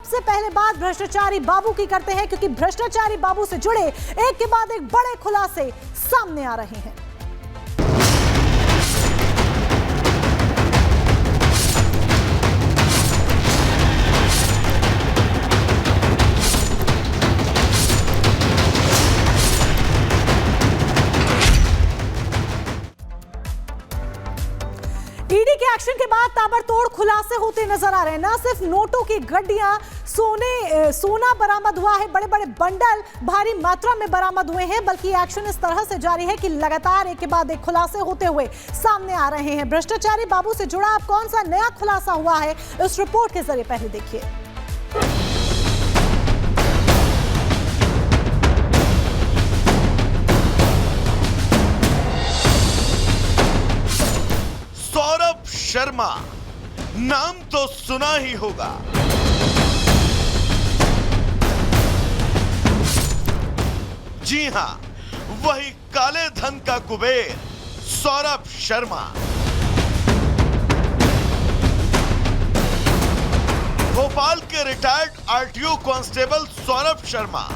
सबसे पहले बात भ्रष्टाचारी बाबू की करते हैं, क्योंकि भ्रष्टाचारी बाबू से जुड़े एक के बाद एक बड़े खुलासे सामने आ रहे हैं। ईडी के एक्शन के बाद ताबड़तोड़ खुलासे होते नजर आ रहे हैं। न सिर्फ नोटों की गड्डियां, सोना बरामद हुआ है, बड़े बड़े बंडल भारी मात्रा में बरामद हुए हैं, बल्कि एक्शन इस तरह से जारी है कि लगातार एक के बाद एक खुलासे होते हुए सामने आ रहे हैं। भ्रष्टाचारी बाबू से जुड़ा अब कौन सा नया खुलासा हुआ है, इस रिपोर्ट के जरिए पहले देखिए। सौरभ शर्मा नाम तो सुना ही होगा। जी हां, वही काले धन का कुबेर सौरभ शर्मा। भोपाल के retired RTO constable Saurabh Sharma,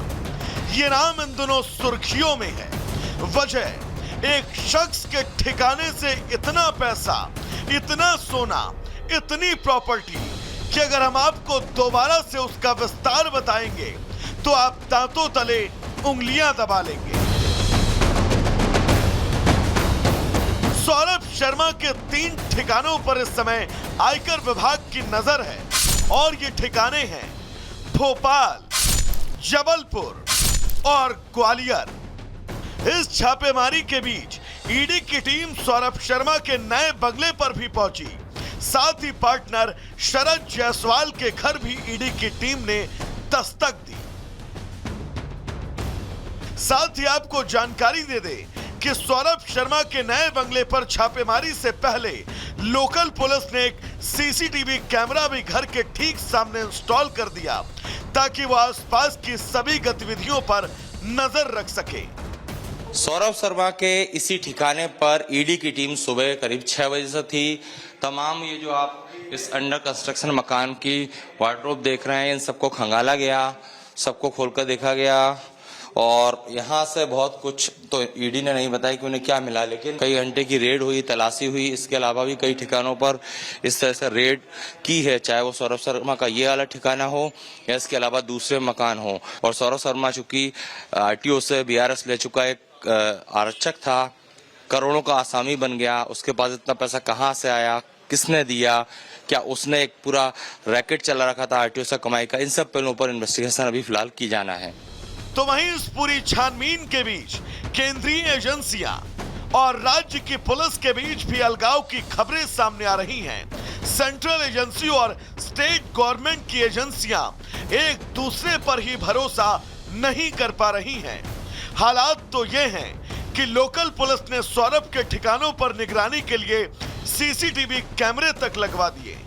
ये नाम इन दिनों सुर्खियों में है। वजह, एक शख्स के ठिकाने से इतना पैसा, इतना सोना, इतनी प्रॉपर्टी कि अगर हम आपको दोबारा से उसका विस्तार बताएंगे तो आप दांतों तले उंगलियां दबा लेंगे। सौरभ शर्मा के 3 ठिकानों पर इस समय आयकर विभाग की नजर है और ये ठिकाने हैं भोपाल, जबलपुर और ग्वालियर। इस छापेमारी के बीच ईडी की टीम सौरभ शर्मा के नए बंगले पर भी पहुंची। साथ ही पार्टनर शरद जायसवाल के घर भी ईडी की टीम ने दस्तक दी। साथ ही आपको जानकारी दे दे कि सौरभ शर्मा के नए बंगले पर छापेमारी से पहले लोकल पुलिस ने एक सीसीटीवी कैमरा भी घर के ठीक सामने इंस्टॉल कर दिया, ताकि वो आसपास की सभी गतिविधियों पर नजर रख सके। सौरभ शर्मा के इसी ठिकाने पर ईडी की टीम सुबह करीब 6 बजे से थी। तमाम ये जो आप इस अंडर कंस्ट्रक्शन मकान की वार्डरोब देख रहे हैं, इन सबको खंगाला गया, सबको खोलकर देखा गया और यहाँ से बहुत कुछ तो ईडी ने नहीं बताया कि उन्हें क्या मिला, लेकिन कई घंटे की रेड हुई, तलाशी हुई। इसके अलावा भी कई ठिकानों पर इस तरह से रेड की है, चाहे वो सौरभ शर्मा का ये वाला ठिकाना हो या इसके अलावा दूसरे मकान हो। और सौरभ शर्मा चूंकि आरटीओ से बीआरएस ले चुका एक आरक्षक था, करोड़ों का आसामी बन गया। उसके पास इतना पैसा कहां से आया, किसने दिया, क्या उसने एक पूरा रैकेट चला रखा था आरटीओ से कमाई का, इन सब पहलुओं पर इन्वेस्टिगेशन अभी फिलहाल की जाना है। तो वहीं इस पूरी छानबीन के बीच केंद्रीय एजेंसियां और राज्य की पुलिस के बीच भी अलगाव की खबरें सामने आ रही हैं। सेंट्रल एजेंसी और स्टेट गवर्नमेंट की एजेंसियां एक दूसरे पर ही भरोसा नहीं कर पा रही हैं। हालात तो ये हैं कि लोकल पुलिस ने सौरभ के ठिकानों पर निगरानी के लिए सीसीटीवी कैमरे तक लगवा दिए।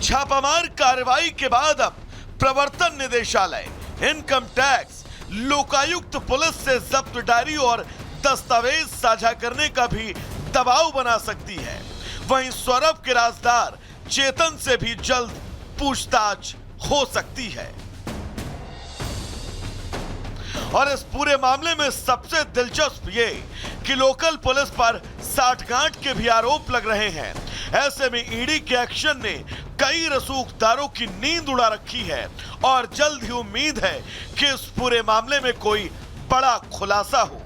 छापामार कार्रवाई के बाद अब प्रवर्तन निदेशालय, इनकम टैक्स, लोकायुक्त पुलिस से जब्त डायरी और दस्तावेज साझा करने का भी दबाव बना सकती है। वहीं सौरभ के राजदार चेतन से भी जल्द पूछताछ हो सकती है। और इस पूरे मामले में सबसे दिलचस्प ये कि लोकल पुलिस पर साठगांठ के भी आरोप लग रहे हैं। ऐसे में ईडी के एक्शन ने कई रसूखदारों की नींद उड़ा रखी है और जल्द ही उम्मीद है कि इस पूरे मामले में कोई बड़ा खुलासा हो।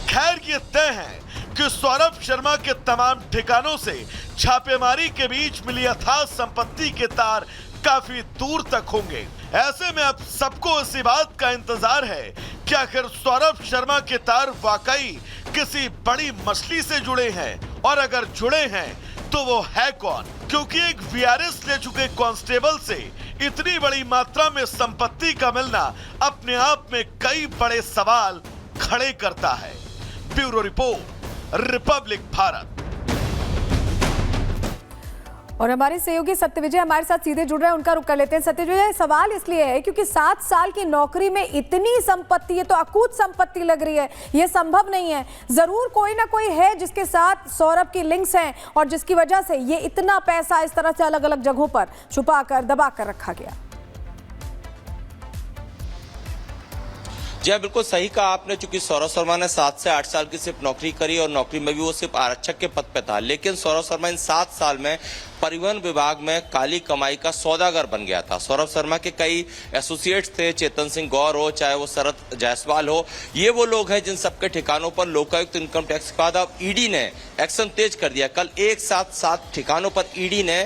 खैर, ये तय है कि सौरभ शर्मा के तमाम ठिकानों से छापेमारी के बीच मिली अथाह संपत्ति के तार काफी दूर तक होंगे। ऐसे में अब सबको इसी बात का इंतजार है कि आखिर सौरभ शर्मा के तार वाकई किसी बड़ी मछली से जुड़े हैं, और अगर जुड़े हैं तो वो है कौन? क्योंकि एक वीआरएस ले चुके कांस्टेबल से इतनी बड़ी मात्रा में संपत्ति का मिलना अपने आप में कई बड़े सवाल खड़े करता है। Bureau report, Republic Bharat. और हमारे सहयोगी सत्यविजय हमारे साथ सीधे जुड़ रहे हैं, उनका रुख कर लेते हैं। सत्यविजय, सवाल इसलिए है क्योंकि 7 साल की नौकरी में इतनी संपत्ति, ये तो अकूत संपत्ति लग रही है, ये संभव नहीं है। जरूर कोई ना कोई है जिसके साथ सौरभ की लिंक्स हैं और जिसकी वजह से ये इतना पैसा इस तरह से अलग अलग जगहों पर छुपा कर दबा कर रखा गया। जी हाँ, बिल्कुल सही कहा आपने। चूंकि सौरभ शर्मा ने 7 से 8 साल की सिर्फ नौकरी करी और नौकरी में भी वो सिर्फ आरक्षक के पद पे था, लेकिन सौरभ शर्मा इन 7 साल में परिवहन विभाग में काली कमाई का सौदागर बन गया था। सौरभ शर्मा के कई एसोसिएट्स थे, चेतन सिंह गौर हो, चाहे वो शरद जायसवाल हो, ये वो लोग हैं जिन सबके ठिकानों पर लोकायुक्त इनकम टैक्स के बाद अब ईडी ने एक्शन तेज कर दिया। कल एक साथ 7 ठिकानों पर ईडी ने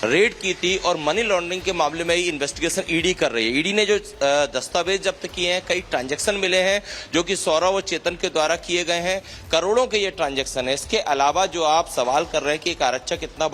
रेड की थी और मनी लॉन्ड्रिंग के मामले में ही इन्वेस्टिगेशन ईडी कर रही है। ईडी ने जो दस्तावेज जब्त किए हैं, कई ट्रांजेक्शन मिले हैं जो कि सौरभ और चेतन के द्वारा किए गए हैं, करोड़ों के ये ट्रांजेक्शन है। इसके अलावा जो आप सवाल कर रहे हैं कि एक आरक्षक इतना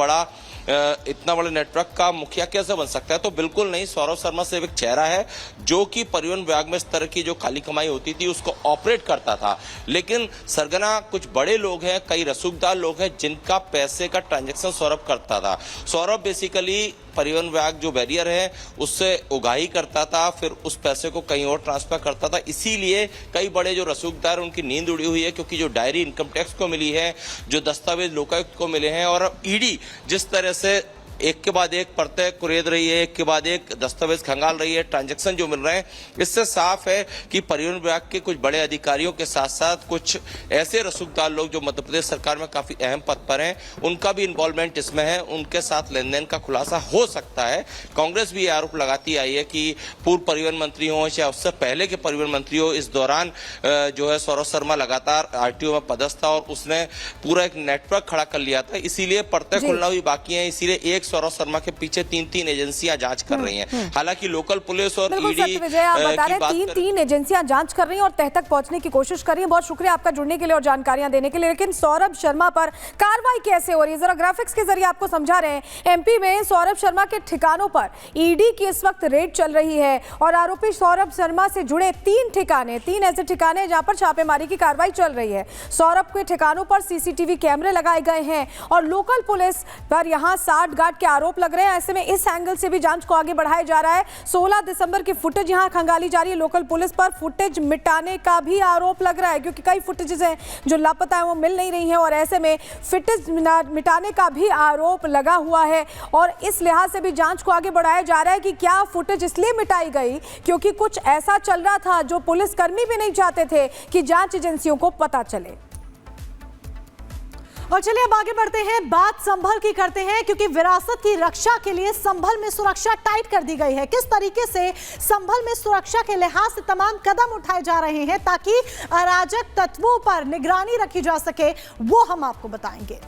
बड़े नेटवर्क का मुखिया कैसे बन सकता है, तो बिल्कुल नहीं। सौरभ शर्मा सिर्फ एक चेहरा है जो कि परिवहन विभाग में इस तरह की जो काली कमाई होती थी उसको ऑपरेट करता था, लेकिन सरगना कुछ बड़े लोग हैं, कई रसूखदार लोग हैं जिनका पैसे का ट्रांजैक्शन सौरभ करता था। सौरभ बेसिकली परिवहन विभाग जो बैरियर है उससे उगाही करता था, फिर उस पैसे को कहीं और ट्रांसफर करता था। इसीलिए कई बड़े जो रसूखदार उनकी नींद उड़ी हुई है, क्योंकि जो डायरी इनकम टैक्स को मिली है, जो दस्तावेज लोकायुक्त को मिले हैं, और ईडी जिस तरह से एक के बाद एक परतें कुरेद रही है, एक के बाद एक दस्तावेज खंगाल रही है, ट्रांजैक्शन जो मिल रहे हैं, इससे साफ है कि परिवहन विभाग के कुछ बड़े अधिकारियों के साथ साथ कुछ ऐसे रसूखदार लोग जो मध्य प्रदेश सरकार में काफी अहम पद पर हैं, उनका भी इन्वॉल्वमेंट इसमें है, उनके साथ लेन देन का खुलासा हो सकता है। कांग्रेस भी आरोप लगाती आई है कि पूर्व परिवहन मंत्री हो या उससे पहले के परिवहन मंत्री हो, इस दौरान जो है सौरभ शर्मा लगातार आरटीओ में पदस्थ था और उसने पूरा एक नेटवर्क खड़ा कर लिया था। इसीलिए परतें खुलना भी बाकी है। इसीलिए सौरभ शर्मा के पीछे 3 एजेंसियां जांच कर रही हैं। हालांकि लोकल पुलिस और ईडी आप बता रहे हैं 3 एजेंसियां जांच कर रही हैं और तह तक पहुंचने की कोशिश कर रही हैं। बहुत शुक्रिया आपका जुड़ने के लिए और जानकारियां देने के लिए। लेकिन सौरभ शर्मा पर कार्रवाई कैसे हो रही है, जरा ग्राफिक्स के जरिए आपको समझा रहे हैं। एमपी में सौरभ शर्मा के ठिकानों पर ईडी की इस वक्त रेड चल रही है और आरोपी सौरभ शर्मा से जुड़े 3 ऐसे ठिकाने जहां पर छापेमारी की कार्रवाई चल रही है। सौरभ के ठिकानों पर सीसीटीवी कैमरे लगाए गए हैं और लोकल पुलिस पर यहां 60 गार्ड के आरोप लग रहे हैं। ऐसे में इस एंगल से भी जांच को आगे बढ़ाया जा रहा है। 16 दिसंबर की फुटेज यहां खंगाली जा रही है। लोकल पुलिस पर फुटेज मिटाने का भी आरोप लग रहा है क्योंकि कई फुटेजेस हैं जो लापता है, वो मिल नहीं रही हैं और ऐसे में फुटेज मिटाने का भी आरोप लगा हुआ है। और इस लिहाज से भी जांच को आगे बढ़ाया जा रहा है कि क्या फुटेज इसलिए मिटाई गई क्योंकि कुछ ऐसा चल रहा था जो पुलिसकर्मी भी नहीं चाहते थे कि जांच एजेंसियों को पता चले। और चलिए अब आगे बढ़ते हैं, बात संभल की करते हैं क्योंकि विरासत की रक्षा के लिए संभल में सुरक्षा टाइट कर दी गई है। किस तरीके से संभल में सुरक्षा के लिहाज से तमाम कदम उठाए जा रहे हैं ताकि अराजक तत्वों पर निगरानी रखी जा सके, वो हम आपको बताएंगे।